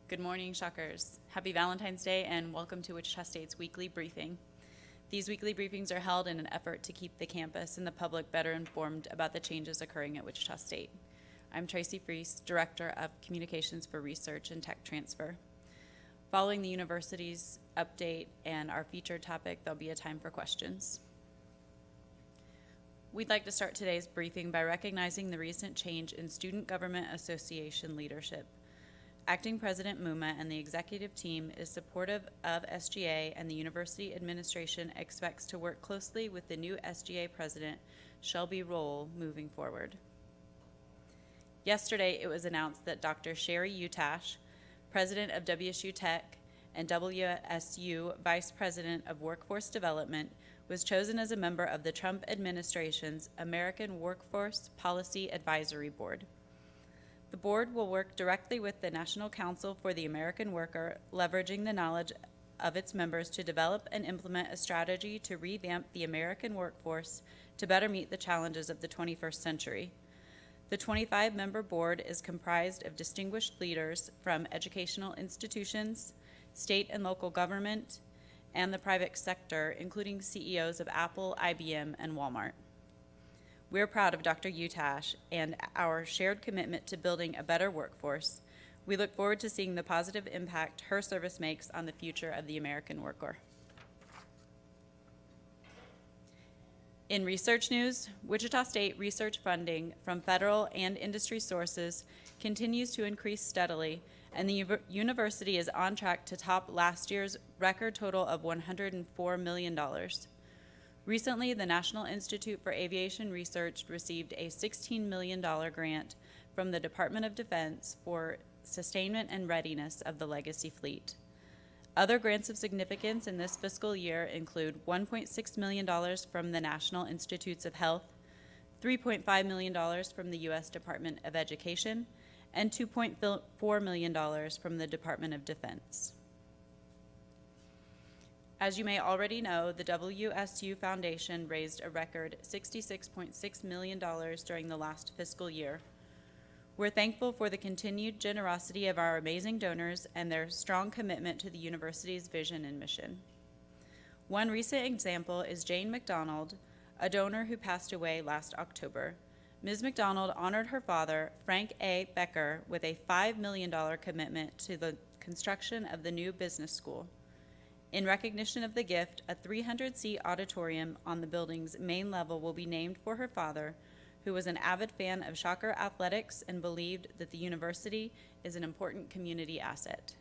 Good morning, Shockers. Happy Valentine's Day and welcome to Wichita State's weekly briefing. These weekly briefings are held in an effort to keep the campus and the public better informed about the changes occurring at Wichita State. I'm Tracy Freese, Director of Communications for Research and Tech Transfer. Following the university's update and our featured topic, there'll be a time for questions. We'd like to start today's briefing by recognizing the recent change in Student Government Association leadership. Acting President Muma and the executive team is supportive of SGA, and the university administration expects to work closely with the new SGA president, Shelby Roll, moving forward. Yesterday, it was announced that Dr. Sherry Utash, president of WSU Tech and WSU Vice President of Workforce Development, was chosen as a member of the Trump administration's American Workforce Policy Advisory Board. The board will work directly with the National Council for the American Worker, leveraging the knowledge of its members to develop and implement a strategy to revamp the American workforce to better meet the challenges of the 21st century. The 25-member board is comprised of distinguished leaders from educational institutions, state and local government, and the private sector, including CEOs of Apple, IBM, and Walmart. We're proud of Dr. Utash and our shared commitment to building a better workforce. We look forward to seeing the positive impact her service makes on the future of the American worker. In research news, Wichita State research funding from federal and industry sources continues to increase steadily, and the university is on track to top last year's record total of $104 million. Recently, the National Institute for Aviation Research received a $16 million grant from the Department of Defense for sustainment and readiness of the legacy fleet. Other grants of significance in this fiscal year include $1.6 million from the National Institutes of Health, $3.5 million from the U.S. Department of Education, and $2.4 million from the Department of Defense. As you may already know, the WSU Foundation raised a record $66.6 million during the last fiscal year. We're thankful for the continued generosity of our amazing donors and their strong commitment to the university's vision and mission. One recent example is Jane McDonald, a donor who passed away last October. Ms. McDonald honored her father, Frank A. Becker, with a $5 million commitment to the construction of the new business school. In recognition of the gift, a 300-seat auditorium on the building's main level will be named for her father, who was an avid fan of Shocker athletics and believed that the university is an important community asset.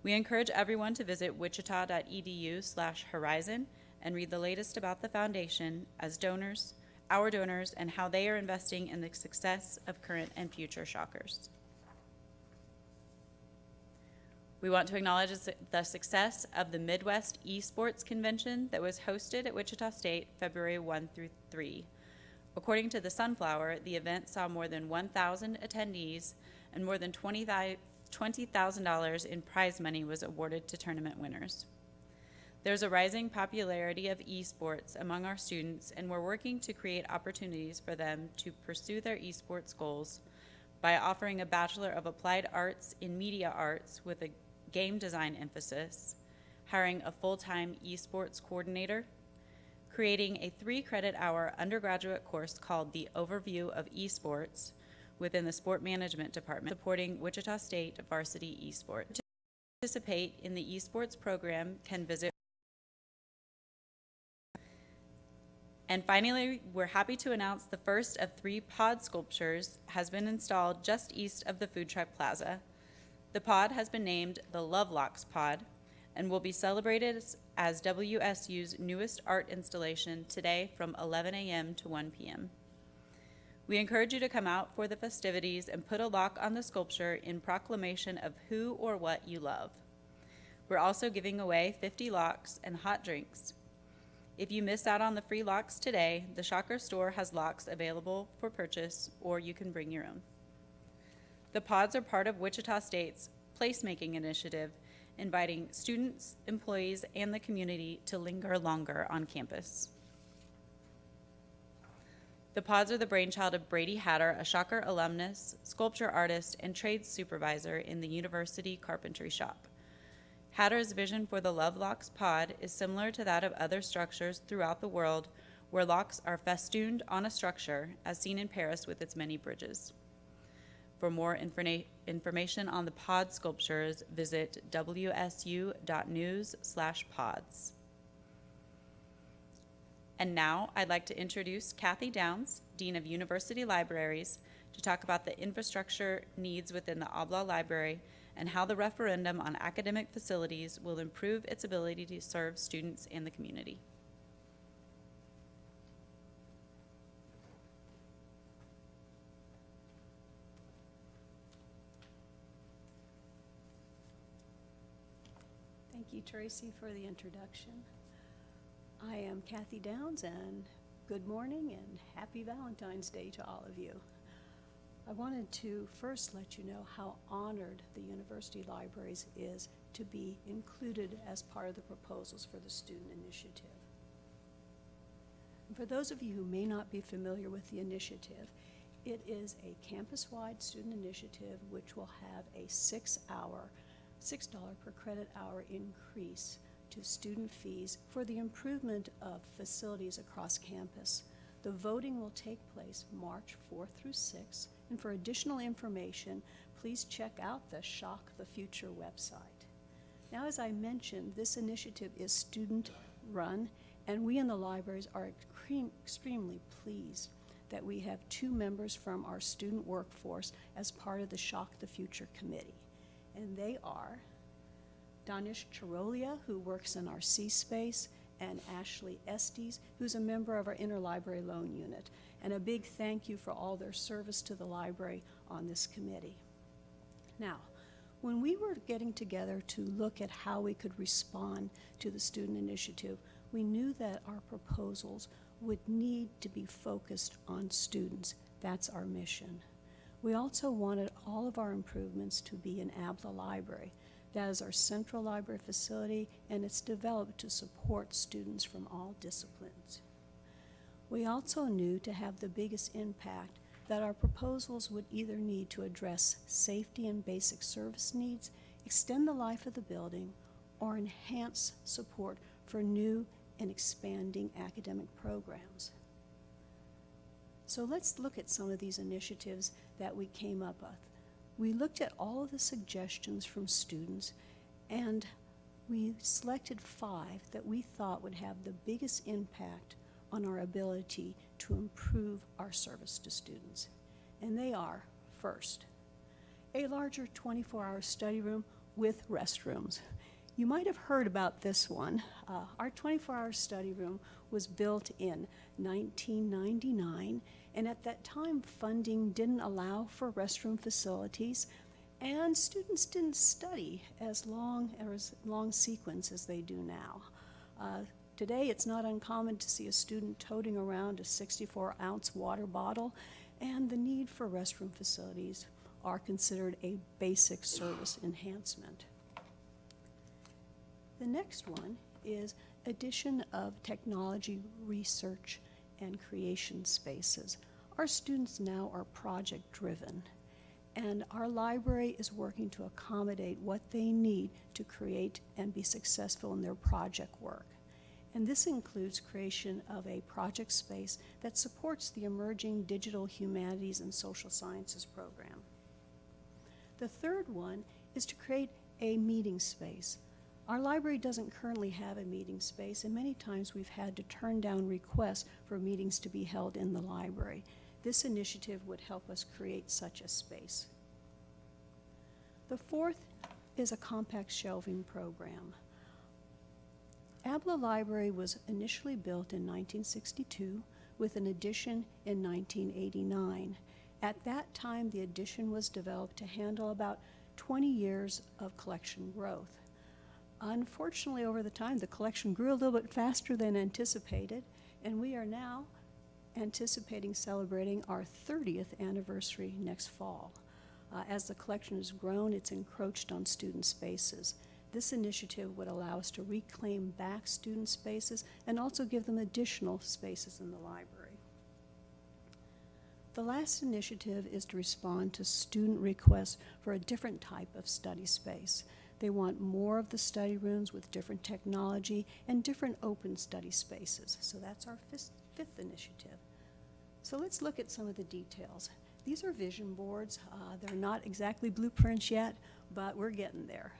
We encourage everyone to visit wichita.edu/horizon and read the latest about the foundation as donors, our donors, and how they are investing in the success of current and future Shockers. We want to acknowledge the success of the Midwest Esports Convention that was hosted at Wichita State February 1 through 3. According to the Sunflower, the event saw more than 1,000 attendees and more than $20,000 in prize money was awarded to tournament winners. There's a rising popularity of esports among our students, and we're working to create opportunities for them to pursue their esports goals by offering a Bachelor of Applied Arts in Media Arts with a game design emphasis, hiring a full-time esports coordinator, creating a 3-credit-hour undergraduate course called the Overview of Esports within the Sport Management Department, supporting Wichita State varsity esports. To participate in the esports program can visit. And finally, we're happy to announce the first of 3 pod sculptures has been installed just east of the food truck plaza. The pod has been named the Lovelocks Pod and will be celebrated as WSU's newest art installation today from 11 a.m. to 1 p.m. We encourage you to come out for the festivities and put a lock on the sculpture in proclamation of who or what you love. We're also giving away 50 locks and hot drinks. If you miss out on the free locks today, the Shocker store has locks available for purchase, or you can bring your own. The pods are part of Wichita State's placemaking initiative, inviting students, employees, and the community to linger longer on campus. The pods are the brainchild of Brady Hatter, a Shocker alumnus, sculpture artist, and trades supervisor in the university carpentry shop. Hatter's vision for the Love Locks pod is similar to that of other structures throughout the world where locks are festooned on a structure, as seen in Paris with its many bridges. For more information on the pod sculptures, visit wsu.news/pods. And now I'd like to introduce Kathy Downs, Dean of University Libraries, to talk about the infrastructure needs within the Oblaw Library and how the referendum on academic facilities will improve its ability to serve students and the community. Thank you, Tracy, for the introduction. I am Kathy Downs, and good morning and happy Valentine's Day to all of you. I wanted to first let you know how honored the University Libraries is to be included as part of the proposals for the student initiative. And for those of you who may not be familiar with the initiative, it is a campus-wide student initiative which will have a $6 per credit hour increase to student fees for the improvement of facilities across campus. The voting will take place March 4th through 6th, and for additional information, please check out the Shock the Future website. Now, as I mentioned, this initiative is student-run, and we in the libraries are extremely pleased that we have 2 members from our student workforce as part of the Shock the Future committee. And they are Danish Chirolia, who works in our C space, and Ashley Estes, who's a member of our interlibrary loan unit. And a big thank you for all their service to the library on this committee. Now, when we were getting together to look at how we could respond to the student initiative, we knew that our proposals would need to be focused on students. That's our mission. We also wanted all of our improvements to be in ABLA Library. That is our central library facility, and it's developed to support students from all disciplines. We also knew to have the biggest impact that our proposals would either need to address safety and basic service needs, extend the life of the building, or enhance support for new and expanding academic programs. So let's look at some of these initiatives that we came up with. We looked at all of the suggestions from students, and we selected 5 that we thought would have the biggest impact on our ability to improve our service to students. And they are, first, a larger 24-hour study room with restrooms. You might have heard about this one. Our 24-hour study room was built in 1999, and at that time, funding didn't allow for restroom facilities, and students didn't study as long sequence as they do now. Today, it's not uncommon to see a student toting around a 64-ounce water bottle, and the need for restroom facilities are considered a basic service enhancement. The next one is addition of technology research and creation spaces. Our students now are project-driven, and our library is working to accommodate what they need to create and be successful in their project work. And this includes creation of a project space that supports the emerging digital humanities and social sciences program. The third one is to create a meeting space. Our library doesn't currently have a meeting space, and many times we've had to turn down requests for meetings to be held in the library. This initiative would help us create such a space. The fourth is a compact shelving program. ABLA Library was initially built in 1962 with an addition in 1989. At that time, the addition was developed to handle about 20 years of collection growth. Unfortunately, over the time, the collection grew a little bit faster than anticipated, and we are now anticipating celebrating our 30th anniversary next fall. As the collection has grown, it's encroached on student spaces. This initiative would allow us to reclaim back student spaces and also give them additional spaces in the library. The last initiative is to respond to student requests for a different type of study space. They want more of the study rooms with different technology and different open study spaces. So that's our fifth initiative. So let's look at some of the details. These are vision boards. They're not exactly blueprints yet, but we're getting there.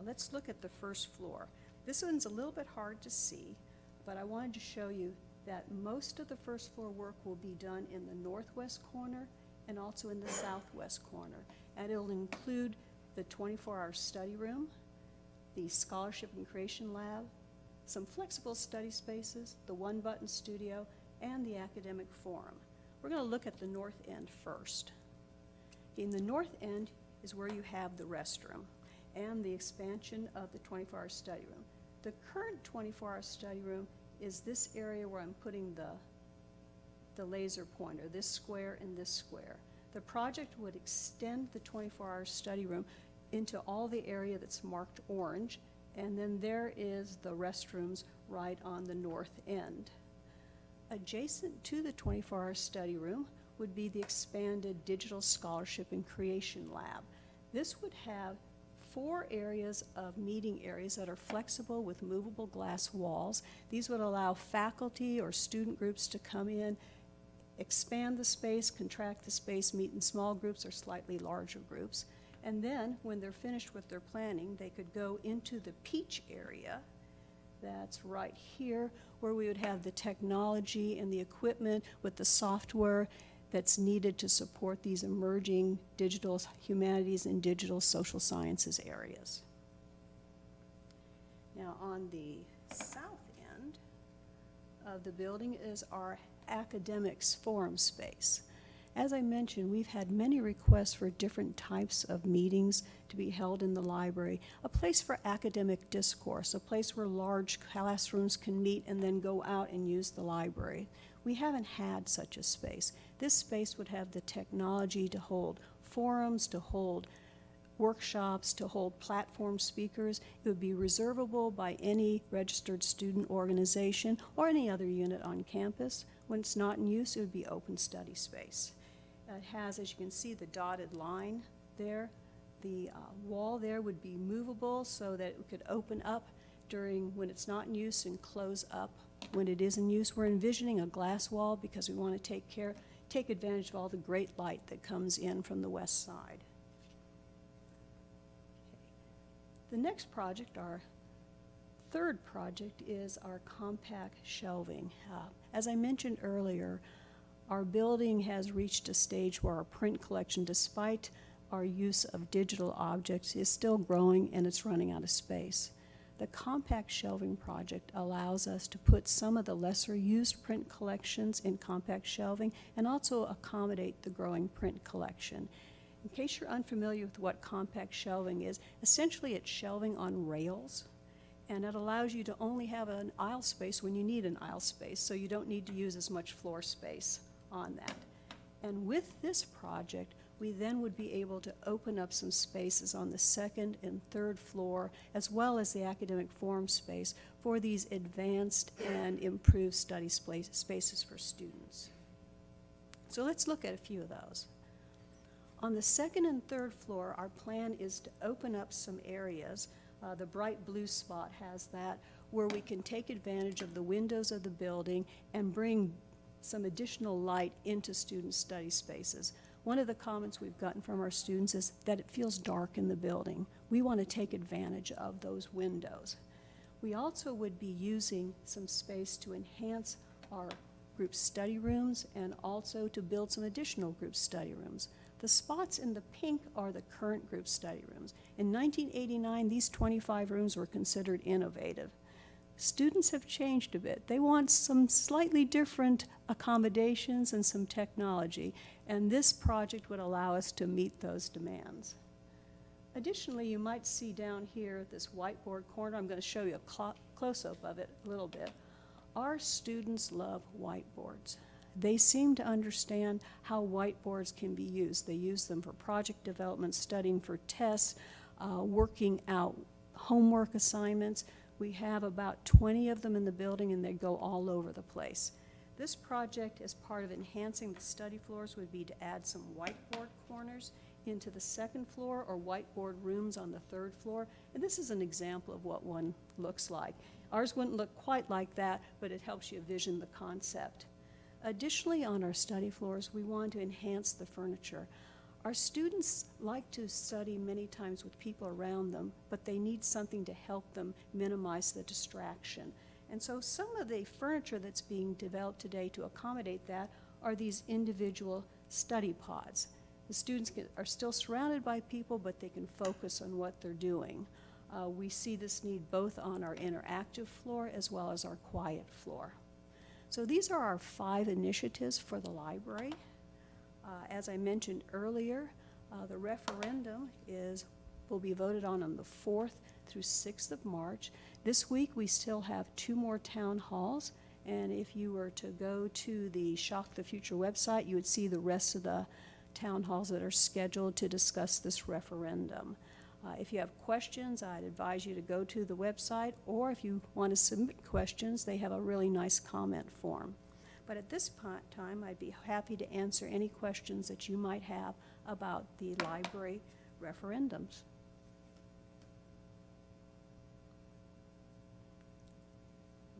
Let's look at the first floor. This one's a little bit hard to see, but I wanted to show you that most of the first floor work will be done in the northwest corner and also in the southwest corner. And it'll include the 24-hour study room, the scholarship and creation lab, some flexible study spaces, the one-button studio, and the academic forum. We're going to look at the north end first. In the north end is where you have the restroom and the expansion of the 24-hour study room. The current 24-hour study room is this area where I'm putting the laser pointer, this square and this square. The project would extend the 24-hour study room into all the area that's marked orange, and then there is the restrooms right on the north end. Adjacent to the 24-hour study room would be the expanded Digital Scholarship and Creation Lab. This would have 4 areas of meeting areas that are flexible with movable glass walls. These would allow faculty or student groups to come in, expand the space, contract the space, meet in small groups or slightly larger groups. And then when they're finished with their planning, they could go into the peach area. That's right here, where we would have the technology and the equipment with the software that's needed to support these emerging digital humanities and digital social sciences areas. Now on the south end of the building is our academics forum space. As I mentioned, we've had many requests for different types of meetings to be held in the library, a place for academic discourse, a place where large classrooms can meet and then go out and use the library. We haven't had such a space. This space would have the technology to hold forums, to hold workshops, to hold platform speakers. It would be reservable by any registered student organization or any other unit on campus. When it's not in use, it would be open study space. It has, as you can see, the dotted line there. The wall there would be movable so that it could open up during when it's not in use and close up when it is in use. We're envisioning a glass wall because we want to take advantage of all the great light that comes in from the west side. Okay. The next project, our third project, is our compact shelving. As I mentioned earlier, our building has reached a stage where our print collection, despite our use of digital objects, is still growing and it's running out of space. The compact shelving project allows us to put some of the lesser used print collections in compact shelving and also accommodate the growing print collection. In case you're unfamiliar with what compact shelving is, essentially it's shelving on rails, and it allows you to only have an aisle space when you need an aisle space, so you don't need to use as much floor space on that. And with this project, we then would be able to open up some spaces on the second and third floor, as well as the academic forum space for these advanced and improved study spaces for students. So let's look at a few of those. On the second and third floor, our plan is to open up some areas. The bright blue spot has that, where we can take advantage of the windows of the building and bring some additional light into student study spaces. One of the comments we've gotten from our students is that it feels dark in the building. We want to take advantage of those windows. We also would be using some space to enhance our group study rooms and also to build some additional group study rooms. The spots in the pink are the current group study rooms. In 1989, these 25 rooms were considered innovative. Students have changed a bit. They want some slightly different accommodations and some technology, and this project would allow us to meet those demands. Additionally, you might see down here this whiteboard corner. I'm going to show you a close-up of it a little bit. Our students love whiteboards. They seem to understand how whiteboards can be used. They use them for project development, studying for tests, working out homework assignments. We have about 20 of them in the building, and they go all over the place. This project, as part of enhancing the study floors, would be to add some whiteboard corners into the second floor or whiteboard rooms on the third floor. And this is an example of what one looks like. Ours wouldn't look quite like that, but it helps you envision the concept. Additionally, on our study floors, we want to enhance the furniture. Our students like to study many times with people around them, but they need something to help them minimize the distraction. And so some of the furniture that's being developed today to accommodate that are these individual study pods. The students are still surrounded by people, but they can focus on what they're doing. We see this need both on our interactive floor as well as our quiet floor. So these are our 5 initiatives for the library. As I mentioned earlier, the referendum will be voted on the 4th through 6th of March. This week we still have 2 more town halls, and if you were to go to the Shock the Future website, you would see the rest of the town halls that are scheduled to discuss this referendum. If you have questions, I'd advise you to go to the website, or if you want to submit questions, they have a really nice comment form. But at this time, I'd be happy to answer any questions that you might have about the library referendums.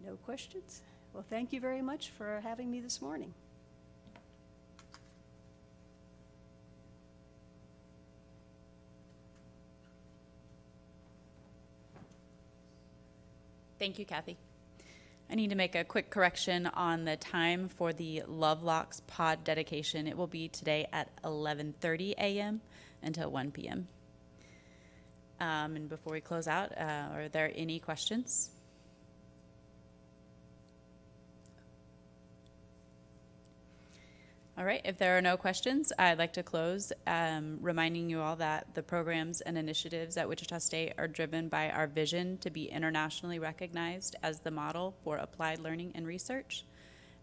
No questions? Well, thank you very much for having me this morning. Thank you, Kathy. I need to make a quick correction on the time for the Lovelocks pod dedication. It will be today at 11:30 a.m. until 1 p.m. And before we close out, are there any questions? All right, if there are no questions, I'd like to close reminding you all that the programs and initiatives at Wichita State are driven by our vision to be internationally recognized as the model for applied learning and research,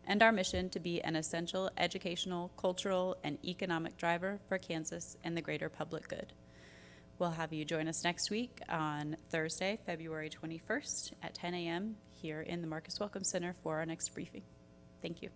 and our mission to be an essential educational, cultural, and economic driver for Kansas and the greater public good. We'll have you join us next week on Thursday, February 21st at 10 a.m. here in the Marcus Welcome Center for our next briefing. Thank you.